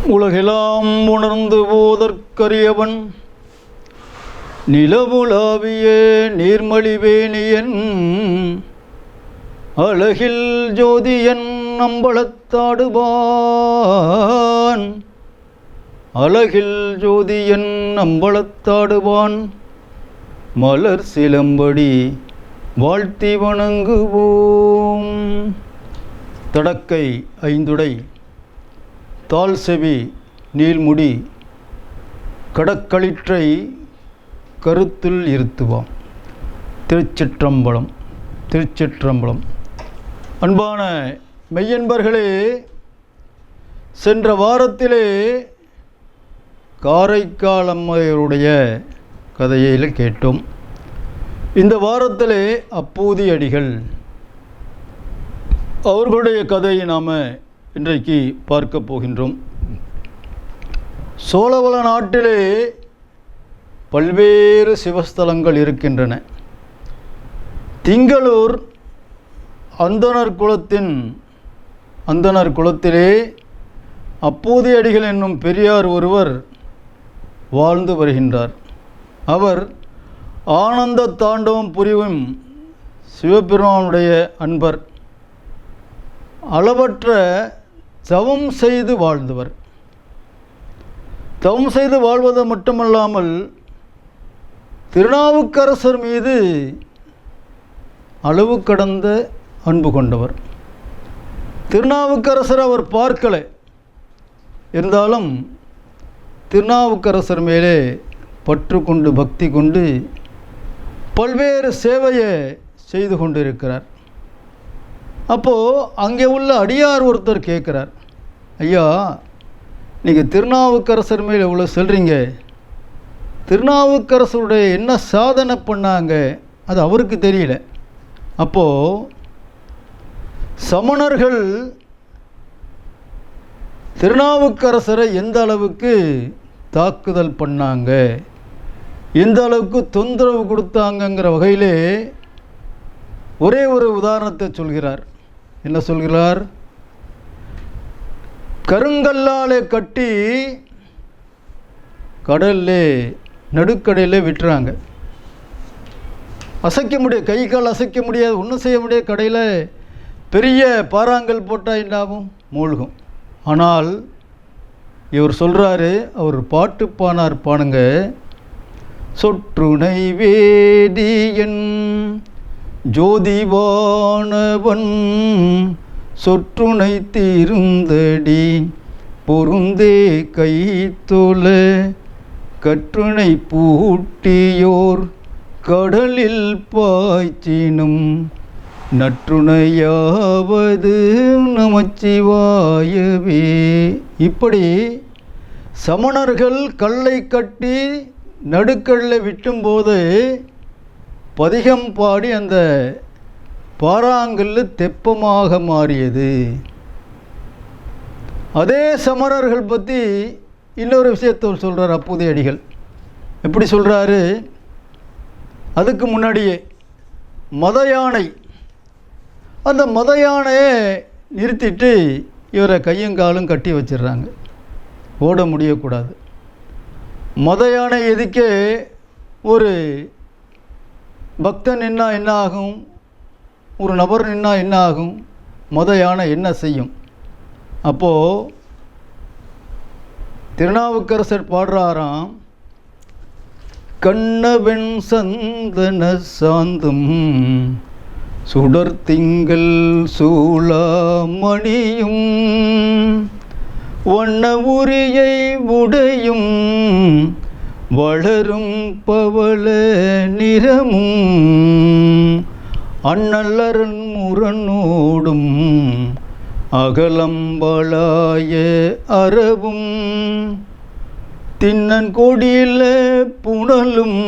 உலகெல்லாம் உணர்ந்து போதற்கரியவன் நிலவுலாவிய நீர்மலிவேணியன் அழகில் ஜோதியன் அம்பலத்தாடுவான் அழகில் ஜோதியன் அம்பலத்தாடுவான் மலர் சிலம்படி வாழ்த்தி வணங்குவோம். தடக்கை ஐந்துடை தாழ்செவி நீள்முடி கடக்களிற்றை கருத்துள் இருத்துவாம். திருச்சிற்றம்பலம். திருச்சிற்றம்பலம். அன்பான மெய்யன்பர்களே, சென்ற வாரத்திலே காரைக்கால் அம்மையருடைய கதையில் கேட்டோம். இந்த வாரத்திலே அப்பூதி அடிகள் அவர்களுடைய கதையை நாம் இன்றைக்கு பார்க்க போகின்றோம். சோழவள நாட்டிலே பல்வேறு சிவஸ்தலங்கள் இருக்கின்றன. திங்களூர் அந்தணர் குலத்திலே அப்பூதி அடிகள் என்னும் பெரியார் ஒருவர் வாழ்ந்து வருகின்றார். அவர் ஆனந்த தாண்டவம் புரிவும் சிவபெருமானுடைய அன்பர். அளவற்ற தவம் செய்து வாழ்ந்தவர். தவம் செய்து வாழ்வது மட்டுமல்லாமல் திருநாவுக்கரசர் மீது அளவு கடந்த அன்பு கொண்டவர். திருநாவுக்கரசர் அவர் பார்க்கலை, இருந்தாலும் திருநாவுக்கரசர் மேலே பற்று கொண்டு பக்தி கொண்டு பல்வேறு சேவையை செய்து கொண்டிருக்கிறார். அப்போது அங்கே உள்ள அடியார் ஒருத்தர் கேட்குறார், ஐயா, நீங்கள் திருநாவுக்கரசர் மேலே எவ்வளோ சொல்கிறீங்க, திருநாவுக்கரசருடைய என்ன சாதனை பண்ணாங்க அது அவருக்கு தெரியல. அப்போது சமணர்கள் திருநாவுக்கரசரை எந்த அளவுக்கு தாக்குதல் பண்ணாங்க, எந்த அளவுக்கு தொந்தரவு கொடுத்தாங்கங்கிற வகையிலே ஒரே ஒரு உதாரணத்தை சொல்கிறார். என்ன சொல்கிறார்? கருங்கல்லாலே கட்டி கடல்லே நடுக்கடையில் விட்டுறாங்க. அசைக்க முடியாது, கை கால் அசைக்க முடியாது, ஒன்றும் செய்ய முடியாது. கடையில் பெரிய பாறாங்கல் போட்டால் என்னாகும்? மூழ்கும். ஆனால் இவர் சொல்கிறாரு, அவர் பாட்டு பாடுங்க, சொற்றுணை வேதியன் ஜோதிவானவன் சொற்றுணை தீருந்தடி பொருந்தே கைத்தொல கற்றுணை பூட்டியோர் கடலில் பாய்ச்சினும் நற்றுணையாவது நமச்சிவாயவே. இப்படி சமணர்கள் கல்லை கட்டி நடுக்கல்லை விட்டும்போது பதிகம் பாடி அந்த பாறாங்கல் தெப்பமாக மாறியது. அதே சமணர்கள் பற்றி இன்னொரு விஷயத்தை சொல்கிறார் அப்பூதி அடிகள். எப்படி சொல்கிறாரு? அதுக்கு முன்னாடியே மத யானை, அந்த மத யானையை நிறுத்திட்டு இவரை கையங்காலும் கட்டி வச்சிடுறாங்க, ஓட முடியக்கூடாது. மத யானை எதுக்கே ஒரு பக்தன் நின்னா என்ன ஆகும், ஒரு நபர் நின்னா என்ன ஆகும், மத யானை என்ன செய்யும்? அப்போது திருநாவுக்கரசர் பாடுறாராம், கண்ணவெண் சந்தன சாந்தும் சுடர் திங்கள் சூளாமணியும் வண்ண உரியை உடையும் வளரும் பவள நிறமும் அண்ணலரன் முரணோடும் அகலம்பளாய அரவும் தின்னன் கொடியில புனலும்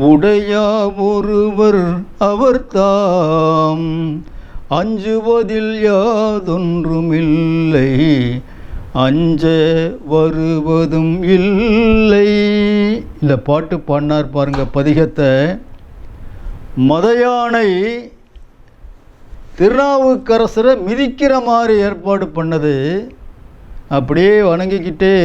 உடையா ஒருவர் அவர் தாம் அஞ்சுவதில் யாதொன்றுமில்லை அஞ்ச வருவதும் இல்லை. இந்த பாட்டு பாடினார் பாருங்க பதிகத்தை. மத யானை திருநாவுக்கரசரை மிதிக்கிற மாதிரி ஏற்பாடு பண்ணது அப்படியே வணங்கிக்கிட்டே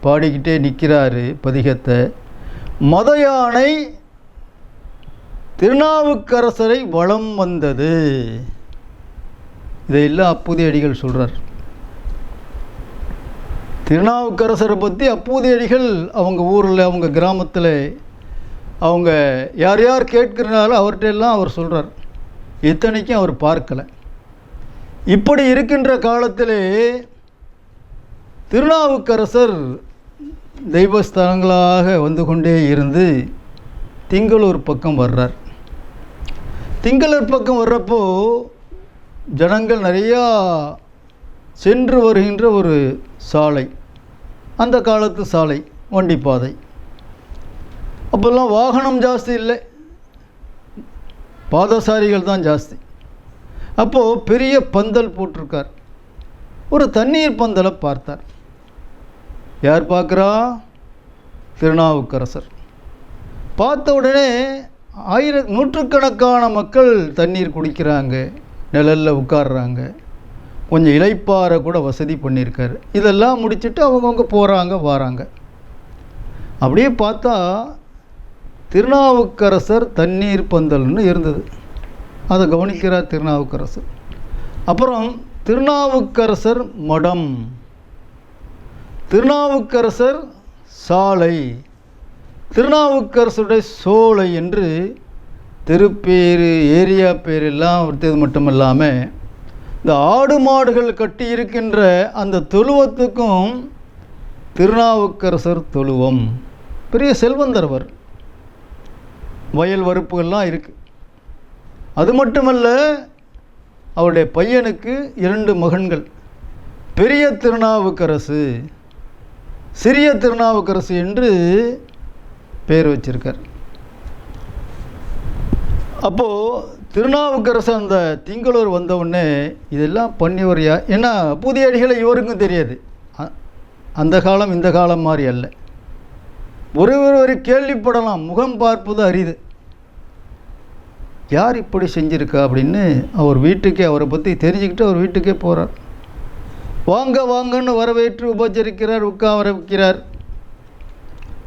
பாடிக்கிட்டே நிற்கிறாரு பதிகத்தை. மத யானை திருநாவுக்கரசரை வலம் வந்தது. இதையெல்லாம் அப்பூதி அடிகள் சொல்கிறார். திருநாவுக்கரசரை பற்றி அப்பூதி அடிகள் அவங்க ஊரில் அவங்க கிராமத்தில் அவங்க யார் யார் கேட்கிறனாலும் அவர்கிட்டெல்லாம் அவர் சொல்கிறார். இத்தனைக்கும் அவர் பார்க்கலை. இப்படி இருக்கின்ற காலத்திலே திருநாவுக்கரசர் தெய்வஸ்தலங்களாக வந்து கொண்டே இருந்து திங்களூர் பக்கம் வர்றார். திங்களூர் பக்கம் வர்றப்போ ஜனங்கள் நிறையா சென்று வருகின்ற ஒரு சாலை, அந்த காலத்து சாலை, வண்டிப்பாதை. அப்போல்லாம் வாகனம் ஜாஸ்தி இல்லை, பாதசாரிகள் தான் ஜாஸ்தி. அப்போது பெரிய பந்தல் போட்டிருக்கார். ஒரு தண்ணீர் பந்தலை பார்த்தார். யார் பார்க்குறா? திருநாவுக்கரசர். பார்த்த உடனே நூற்றுக்கணக்கான மக்கள் தண்ணீர் குடிக்கிறாங்க, நிழலில் உட்கார்றாங்க, கொஞ்சம் இளைப்பாற கூட வசதி பண்ணியிருக்காரு. இதெல்லாம் முடிச்சுட்டு அவங்கவுங்க போகிறாங்க வராங்க. அப்படியே பார்த்தா திருநாவுக்கரசர் தண்ணீர் பந்தல்னு இருந்தது. அதை கவனிக்கிறார் திருநாவுக்கரசர். அப்புறம் திருநாவுக்கரசர் மடம், திருநாவுக்கரசர் சாலை, திருநாவுக்கரசருடைய சோலை என்று தெருப்பேர் ஏரியா பேர் எல்லாம் விட்டது மட்டும் இல்லாமல் இந்த ஆடு மாடுகள் கட்டி இருக்கின்ற அந்த தொழுவத்துக்கும் திருநாவுக்கரசர் தொழுவம். பெரிய செல்வந்தர்வர், வயல் வரப்புகள்லாம் இருக்குது. அது மட்டுமல்ல, அவருடைய பையனுக்கு 2 மகன்கள், பெரிய திருநாவுக்கரசு சிறிய திருநாவுக்கரசு என்று பேர் வச்சிருக்கார். அப்போது திருநாவுக்கரசு அந்த திங்களூர் வந்தவுடனே இதெல்லாம் பண்ணியவர் யார்? ஏன்னா புதிய அடிகளை இவருக்கும் தெரியாது. அந்த காலம் இந்த காலம் மாதிரி அல்ல. ஒரு கேள்விப்படலாம், முகம் பார்ப்பது அரிது. யார் இப்படி செஞ்சுருக்கா அப்படின்னு அவர் வீட்டுக்கே, அவரை பற்றி தெரிஞ்சுக்கிட்டு அவர் வீட்டுக்கே போகிறார். வாங்க வாங்கன்னு வரவேற்று உபச்சரிக்கிறார், உட்கார வைக்கிறார்.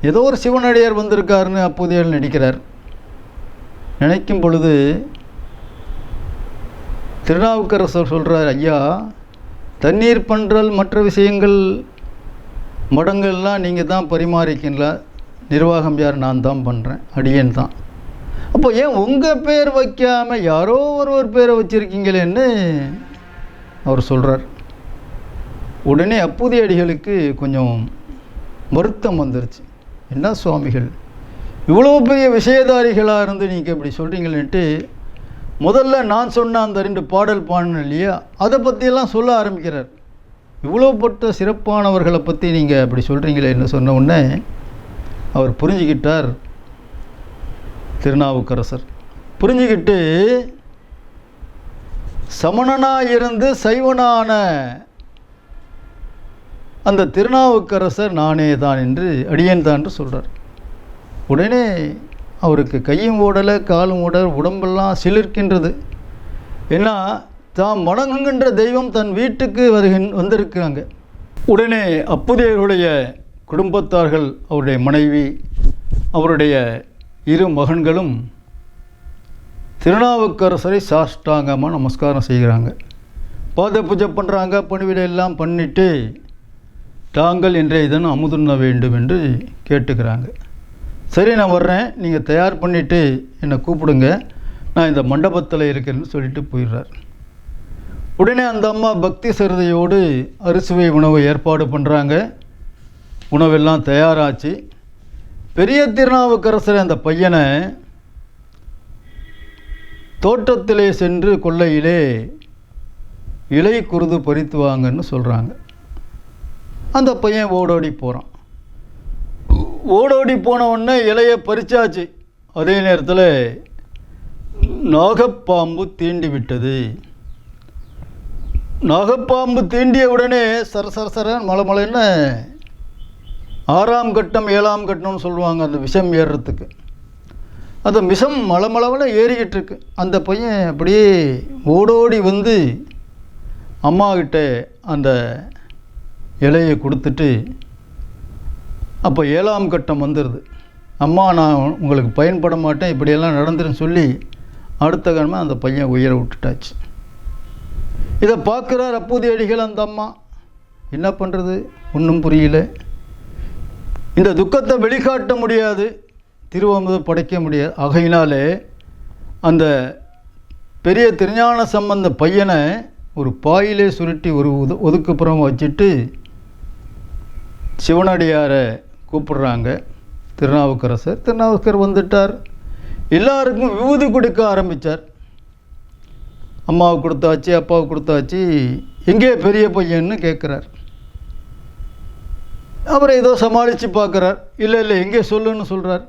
ஏதோ ஒரு சிவனடியார் வந்திருக்காருன்னு அப்போதையில் நடிக்கிறார். நினைக்கும் பொழுது திருநாவுக்கரசர் சொல்கிறார், ஐயா, தண்ணீர் பன்றல் மற்ற விஷயங்கள் மடங்கள்லாம் நீங்கள் தான் பரிமாறிக்கல, நிர்வாகம் யார்? நான் தான் பண்ணுறேன், அடியேன் தான். அப்போ ஏன் உங்கள் பேர் வைக்காமல் யாரோ ஒரு பேரை வச்சுருக்கீங்களேன்னு அவர் சொல்கிறார். உடனே அப்பூதி அடிகளுக்கு கொஞ்சம் வருத்தம் வந்துருச்சு. என்ன சுவாமிகள், இவ்வளோ பெரிய விஷயதாரிகளாக இருந்து நீங்கள் இப்படி சொல்கிறீங்களேன்ட்டு முதல்ல நான் சொன்ன அந்த 2 பாடல் பாடினேன் இல்லையா, அதை பற்றியெல்லாம் சொல்ல ஆரம்பிக்கிறார். இவ்வளோப்பட்ட சிறப்பானவர்களை பற்றி நீங்கள் அப்படி சொல்கிறீங்களேன்னு சொன்ன உடனே அவர் புரிஞ்சுக்கிட்டார். திருநாவுக்கரசர் புரிஞ்சுக்கிட்டு சமணனாக இருந்து சைவனான அந்த திருநாவுக்கரசர் நானே தான் என்று, அடியேன் தான் என்று சொல்கிறார். உடனே அவருக்கு கையும் ஓடலை, காலும் ஓடலை, உடம்பெல்லாம் சிலிர்க்கின்றது. ஏன்னா தாம் வணங்குகின்ற தெய்வம் தன் வீட்டுக்கு வந்திருக்கிறாங்க. உடனே அப்பூதியர்களுடைய குடும்பத்தார்கள், அவருடைய மனைவி, அவருடைய 2 மகன்களும் திருநாவுக்கரசரை சாஷ்டாங்கமாக நமஸ்காரம் செய்கிறாங்க. பாத பூஜை பண்ணுறாங்க. பணிவிடை எல்லாம் பண்ணிவிட்டு தாங்கள் இன்றைய தினம் அமுதுண்ண வேண்டும் என்று கேட்டுக்கிறாங்க. சரி, நான் வர்றேன், நீங்கள் தயார் பண்ணிவிட்டு என்னை கூப்பிடுங்க, நான் இந்த மண்டபத்தில் இருக்கேன்னு சொல்லிட்டு போயிடுறார். உடனே அந்த அம்மா பக்தி சிரதையோடு அறுசுவை உணவை ஏற்பாடு பண்ணுறாங்க. உணவெல்லாம் தயாராச்சு. பெரிய திருநாவுக்கரசர் அந்த பையனை தோட்டத்திலே சென்று கொல்லையிலே இலை குருது பறித்து வாங்கன்னு சொல்கிறாங்க. அந்த பையன் ஓடோடி போகிறான். ஓடோடி போன உடனே இலையை பறிச்சாச்சு. அதே நேரத்தில் நாகப்பாம்பு தீண்டி விட்டது. நாகப்பாம்பு தீண்டிய உடனே சரசரசரன் மலைன்னு 6ஆம் கட்டம் 7ஆம் கட்டம்னு சொல்லுவாங்க அந்த விஷம் ஏறுறதுக்கு. அந்த விஷம் மலை ஏறிக்கிட்டு இருக்கு. அந்த பையன் அப்படியே ஓடோடி வந்து அம்மாக்கிட்ட அந்த இலையை கொடுத்துட்டு, அப்போ 7ஆம் கட்டம் வந்துடுது. அம்மா நான் உங்களுக்கு பயன்பட மாட்டேன், இப்படியெல்லாம் நடந்துருன்னு சொல்லி அடுத்த கணமே அந்த பையன் உயிரை விட்டுட்டாச்சு. இதை பார்க்குறார் அப்பூதியடிகள். அந்த அம்மா என்ன பண்ணுறது ஒன்றும் புரியல. இந்த துக்கத்தை வெளிக்காட்ட முடியாது, திருவமுதம் படைக்க முடியாது. ஆகையினாலே அந்த பெரிய திருஞான சம்பந்த பையனை ஒரு பாயிலே சுருட்டி ஒரு ஒதுக்குப்புறம் வச்சுட்டு சிவனடியாரை கூப்பிடுறாங்க. திருநாவுக்கரசர் வந்துட்டார். எல்லாருக்கும் விபூதி கொடுக்க ஆரம்பித்தார். அம்மாவுக்கு கொடுத்தாச்சு, அப்பாவுக்கு கொடுத்தாச்சு, எங்கே பெரிய பையன்னு கேட்குறார். அவரை ஏதோ சமாளித்து பார்க்குறார். இல்லை இல்லை எங்கே சொல்லுன்னு சொல்கிறார்.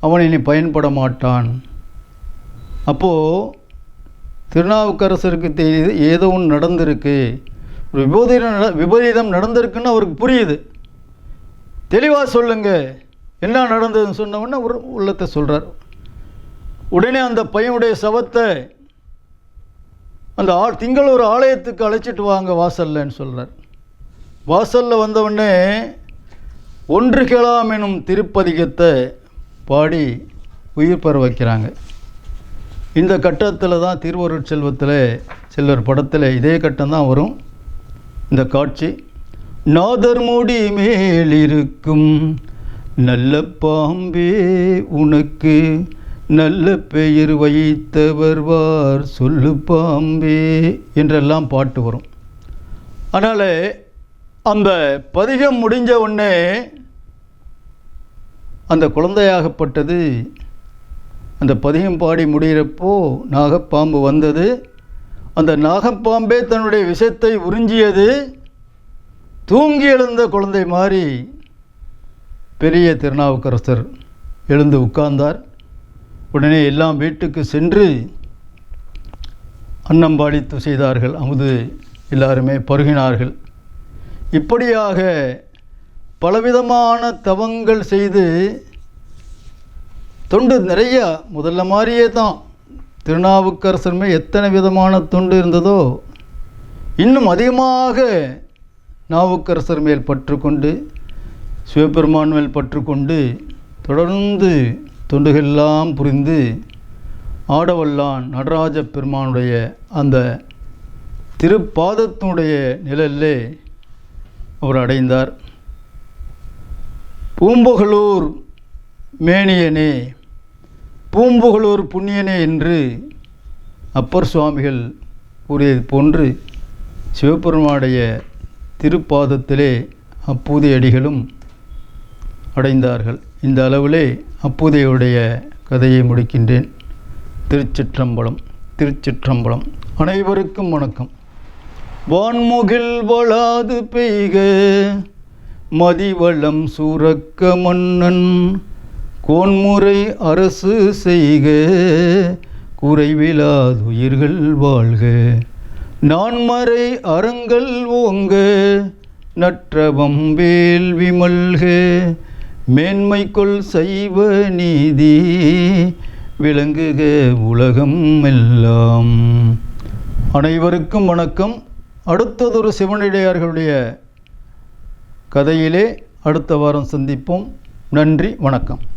அவன் இனி பயன்பட மாட்டான். அப்போது திருநாவுக்கரசருக்கு தெரியுது ஏதோ ஒன்று நடந்திருக்கு, ஒரு விபரீதம் நடந்திருக்குன்னு அவருக்கு புரியுது. தெளிவாக சொல்லுங்க என்ன நடந்ததுன்னு சொன்ன உடனே ஒரு உள்ளத்தை சொல்கிறார். உடனே அந்த பையனுடைய சவத்தை அந்த திங்களூர் ஆலயத்துக்கு அழைச்சிட்டு வாங்க வாசல்லன்னு சொல்கிறார். வாசலில் வந்தவுடனே ஒன்று கேளாம் எனும் திருப்பதிகத்தை பாடி உயிர் பெற வைக்கிறாங்க. இந்த கட்டத்தில் தான் திருவருட்செல்வத்தில் சிலர் படத்தில் இதே கட்டம்தான் வரும். இந்த காட்சி, நாதர் முடி மேலிருக்கும் நல்ல பாம்பே உனக்கு நல்ல பெயர் வைத்தவர்வார் சொல்லு பாம்பே என்றெல்லாம் பாட்டு வரும். அதனால் அந்த பதிகம் முடிஞ்ச உடனே அந்த குழந்தையாகப்பட்டது அந்த பதிகம் பாடி முடிகிறப்போ நாகப்பாம்பு வந்தது. அந்த நாகப்பாம்பே தன்னுடைய விஷத்தை உறிஞ்சியது. தூங்கி எழுந்த குழந்தை மாதிரி பெரிய திருநாவுக்கரசர் எழுந்து உட்கார்ந்தார். உடனே எல்லாம் வீட்டுக்கு சென்று அன்னம்பாடித்து செய்தார்கள். அமுது எல்லாருமே பருகினார்கள். இப்படியாக பலவிதமான தவங்கள் செய்து தொண்டு நிறையா முதல்ல மாதிரியே தான் திருநாவுக்கரசருமே எத்தனை விதமான தொண்டு இருந்ததோ இன்னும் அதிகமாக நாவுக்கரசர் மேல் பற்றுக்கொண்டு சிவபெருமான் மேல் பற்றுக்கொண்டு தொடர்ந்து தொண்டுகளெல்லாம் புரிந்து ஆடவல்லான் நடராஜ பெருமானுடைய அந்த திருப்பாதத்தினுடைய நிழலிலே அவர் அடைந்தார். பூம்புகலூர் மேனியனே, பூம்புகலூர் புண்ணியனே என்று அப்பர் சுவாமிகள் கூறியது போன்று சிவபெருமானுடைய திருப்பாதத்திலே அப்பூதியடிகளும் அடைந்தார்கள். இந்த அளவிலே அப்பூதியுடைய கதையை முடிக்கின்றேன். திருச்சிற்றம்பலம். திருச்சிற்றம்பலம். அனைவருக்கும் வணக்கம். வான்முகில் வளாது பெய்க மதிவளம் சுரக்க மன்னன் கோன்முறை அரசு செய்க குறைவிலாதுயிர்கள் வாழ்க நான்மறை அறங்கள் ஓங்க நற்றவம் வேள்வி மல்க மேன்மைக்குள் சைவ நீதி விளங்குக உலகம் எல்லாம். அனைவருக்கும் வணக்கம். அடுத்ததொரு சிவனடியார்களுடைய கதையிலே அடுத்த வாரம் சந்திப்போம். நன்றி, வணக்கம்.